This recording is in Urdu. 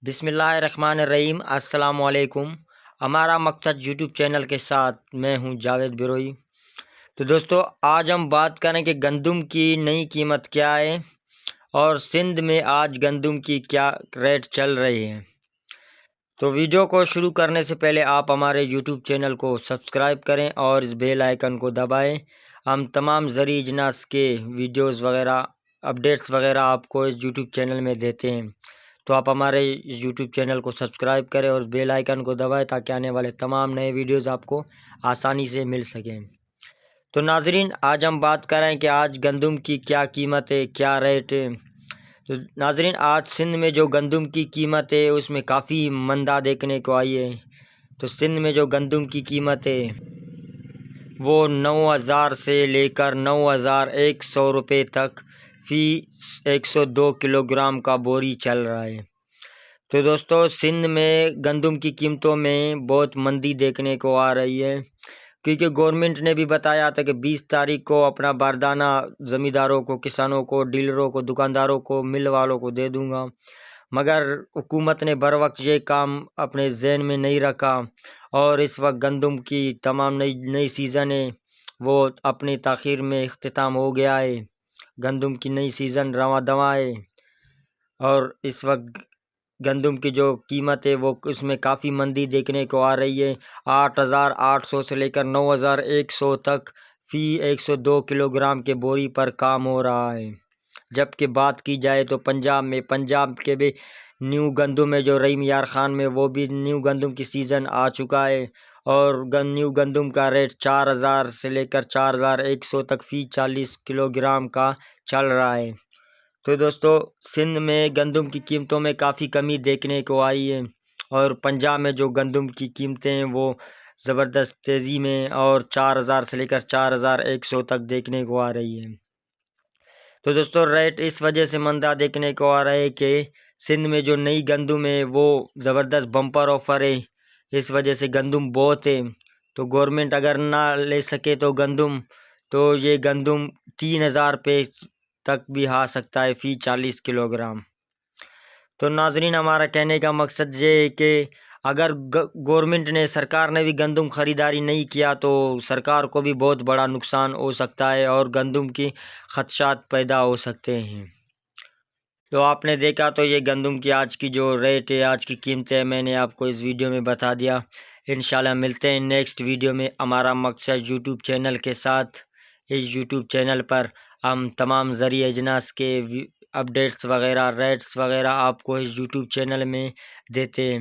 بسم اللہ الرحمن الرحیم۔ السلام علیکم۔ ہمارا مقصد یوٹیوب چینل کے ساتھ میں ہوں جاوید بروئی۔ تو دوستو، آج ہم بات کریں کہ گندم کی نئی قیمت کیا ہے اور سندھ میں آج گندم کی کیا ریٹ چل رہے ہیں۔ تو ویڈیو کو شروع کرنے سے پہلے آپ ہمارے یوٹیوب چینل کو سبسکرائب کریں اور اس بیل آئیکن کو دبائیں۔ ہم تمام زرعی اجناس کے ویڈیوز وغیرہ اپڈیٹس وغیرہ آپ کو اس یوٹیوب چینل میں دیتے ہیں، تو آپ ہمارے یوٹیوب چینل کو سبسکرائب کریں اور بیل آئیکن کو دبائیں تاکہ آنے والے تمام نئے ویڈیوز آپ کو آسانی سے مل سکیں۔ تو ناظرین، آج ہم بات کریں کہ آج گندم کی کیا قیمت ہے، کیا ریٹ ہے۔ تو ناظرین، آج سندھ میں جو گندم کی قیمت ہے اس میں کافی مندہ دیکھنے کو آئی ہے۔ تو سندھ میں جو گندم کی قیمت ہے وہ 9,000 سے لے کر 9,100 روپے تک فی 102 کلو گرام کا بوری چل رہا ہے۔ تو دوستو، سندھ میں گندم کی قیمتوں میں بہت مندی دیکھنے کو آ رہی ہے، کیونکہ گورنمنٹ نے بھی بتایا تھا کہ 20 تاریخ کو اپنا باردانہ زمینداروں کو، کسانوں کو، ڈیلروں کو، دکانداروں کو، مل والوں کو دے دوں گا، مگر حکومت نے بر وقت یہ کام اپنے ذہن میں نہیں رکھا اور اس وقت گندم کی تمام نئی سیزن ہے وہ اپنی تاخیر میں اختتام ہو گیا ہے۔ گندم کی نئی سیزن رواں دواں ہے اور اس وقت گندم کی جو قیمت ہے وہ اس میں کافی مندی دیکھنے کو آ رہی ہے۔ 8,800 سے لے کر 9,100 تک فی 102 کلو گرام کے بوری پر کام ہو رہا ہے۔ جبکہ بات کی جائے تو پنجاب کے بھی نیو گندم میں جو رحیم یار خان میں وہ بھی نیو گندم کی سیزن آ چکا ہے اور نیو گندم کا ریٹ 4,000 سے لے کر 4,100 تک فی 40 کلو گرام کا چل رہا ہے۔ تو دوستو، سندھ میں گندم کی قیمتوں میں کافی کمی دیکھنے کو آئی ہے اور پنجاب میں جو گندم کی قیمتیں ہیں وہ زبردست تیزی میں اور 4,000 سے لے کر 4,100 تک دیکھنے کو آ رہی ہے۔ تو دوستو، ریٹ اس وجہ سے مندہ دیکھنے کو آ رہا ہے کہ سندھ میں جو نئی گندم ہے وہ زبردست بمپر آفر ہے، اس وجہ سے گندم بہت ہے۔ تو گورنمنٹ اگر نہ لے سکے تو گندم، تو یہ گندم 3,000 روپے تک بھی آ سکتا ہے فی 40 کلو گرام۔ تو ناظرین، ہمارا کہنے کا مقصد یہ ہے کہ اگر گورنمنٹ نے، سرکار نے بھی گندم خریداری نہیں کیا تو سرکار کو بھی بہت بڑا نقصان ہو سکتا ہے اور گندم کی خدشات پیدا ہو سکتے ہیں۔ تو آپ نے دیکھا تو یہ گندم کی آج کی جو ریٹ ہے، آج کی قیمت ہے، میں نے آپ کو اس ویڈیو میں بتا دیا۔ انشاءاللہ ملتے ہیں نیکسٹ ویڈیو میں۔ ہمارا مقصد یوٹیوب چینل کے ساتھ، اس یوٹیوب چینل پر ہم تمام زرعی اجناس کے اپڈیٹس وغیرہ، ریٹس وغیرہ آپ کو اس یوٹیوب چینل میں دیتے ہیں۔